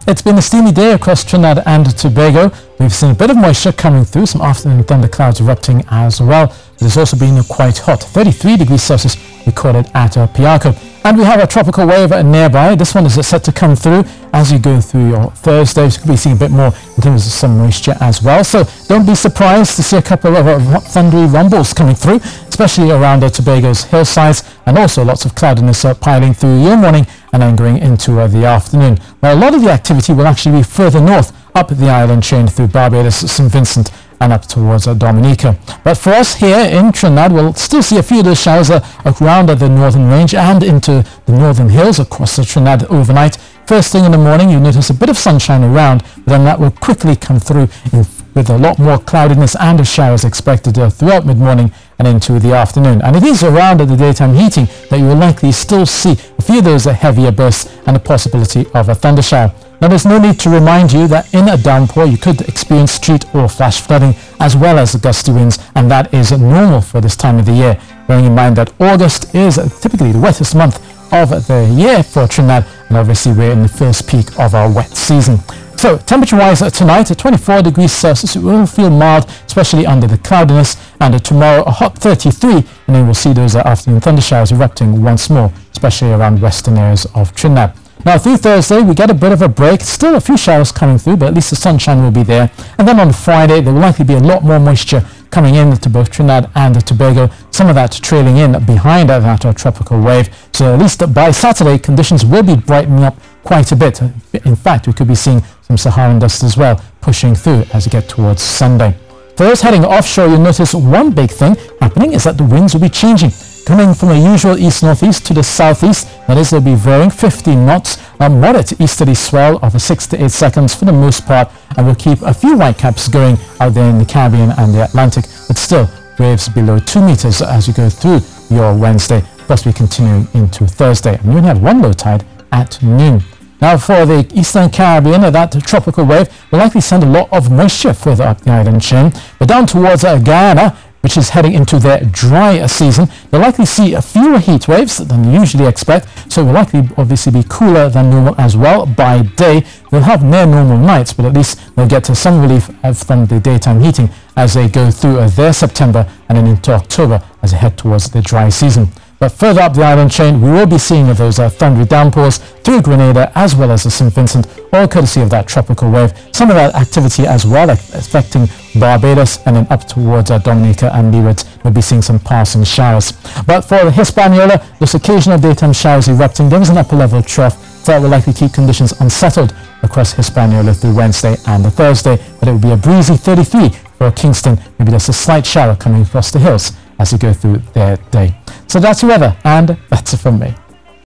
It's been a steamy day across Trinidad and Tobago. We've seen a bit of moisture coming through, some afternoon thunderclouds erupting as well. It's also been quite hot, 33 degrees Celsius recorded at Piarco. And we have a tropical wave nearby. This one is set to come through as you go through your Thursday. You could be seeing a bit more in terms of some moisture as well. So don't be surprised to see a couple of thundery rumbles coming through, especially around Tobago's hillsides, and also lots of cloudiness piling through your morning and then going into the afternoon. Well, a lot of the activity will actually be further north up the island chain through Barbados, St. Vincent and up towards Dominica. But for us here in Trinidad, we'll still see a few of those showers around the northern range and into the northern hills across the Trinidad overnight. First thing in the morning, you'll notice a bit of sunshine around, but then that will quickly come through with a lot more cloudiness and showers expected throughout mid-morning and into the afternoon. And it is around the daytime heating that you will likely still see a few of those heavier bursts and the possibility of a thunder shower. Now, there's no need to remind you that in a downpour you could experience street or flash flooding as well as gusty winds, and that is normal for this time of the year, bearing in mind that August is typically the wettest month of the year for Trinidad, and obviously we're in the first peak of our wet season. So temperature-wise tonight, 24 degrees Celsius, it will feel mild, especially under the cloudiness, and tomorrow a hot 33, and then we'll see those afternoon thunder showers erupting once more, especially around western areas of Trinidad. Now through Thursday we get a bit of a break, still a few showers coming through, but at least the sunshine will be there. And then on Friday there will likely be a lot more moisture coming in to both Trinidad and Tobago, some of that trailing in behind that tropical wave. So at least by Saturday conditions will be brightening up quite a bit. In fact, we could be seeing some Saharan dust as well pushing through as we get towards Sunday. For those heading offshore, you'll notice one big thing happening is that the winds will be changing. Coming from the usual east-northeast to the southeast, that is, they'll be varying 15 knots, a moderate easterly swell of 6 to 8 seconds for the most part, and we'll keep a few whitecaps going out there in the Caribbean and the Atlantic, but still waves below 2 meters as you go through your Wednesday, possibly continuing into Thursday. And you'll have one low tide at noon. Now for the Eastern Caribbean, that tropical wave will likely send a lot of moisture further up the island chain, but down towards Guyana, which is heading into their dry season, they'll likely see fewer heat waves than you usually expect, so it will likely obviously be cooler than normal as well by day. They'll have near normal nights, but at least they'll get to some relief from the daytime heating as they go through their September and then into October as they head towards the dry season. But further up the island chain, we will be seeing those thundery downpours through Grenada as well as the St. Vincent, all courtesy of that tropical wave. Some of that activity as well affecting Barbados and then up towards Dominica and Leeward. We'll be seeing some passing showers. But for the Hispaniola, those occasional daytime showers erupting, there is an upper level trough that will likely keep conditions unsettled across Hispaniola through Wednesday and Thursday. But it will be a breezy 33 for Kingston. Maybe there's a slight shower coming across the hills as you go through their day. So that's the weather, and that's it from me.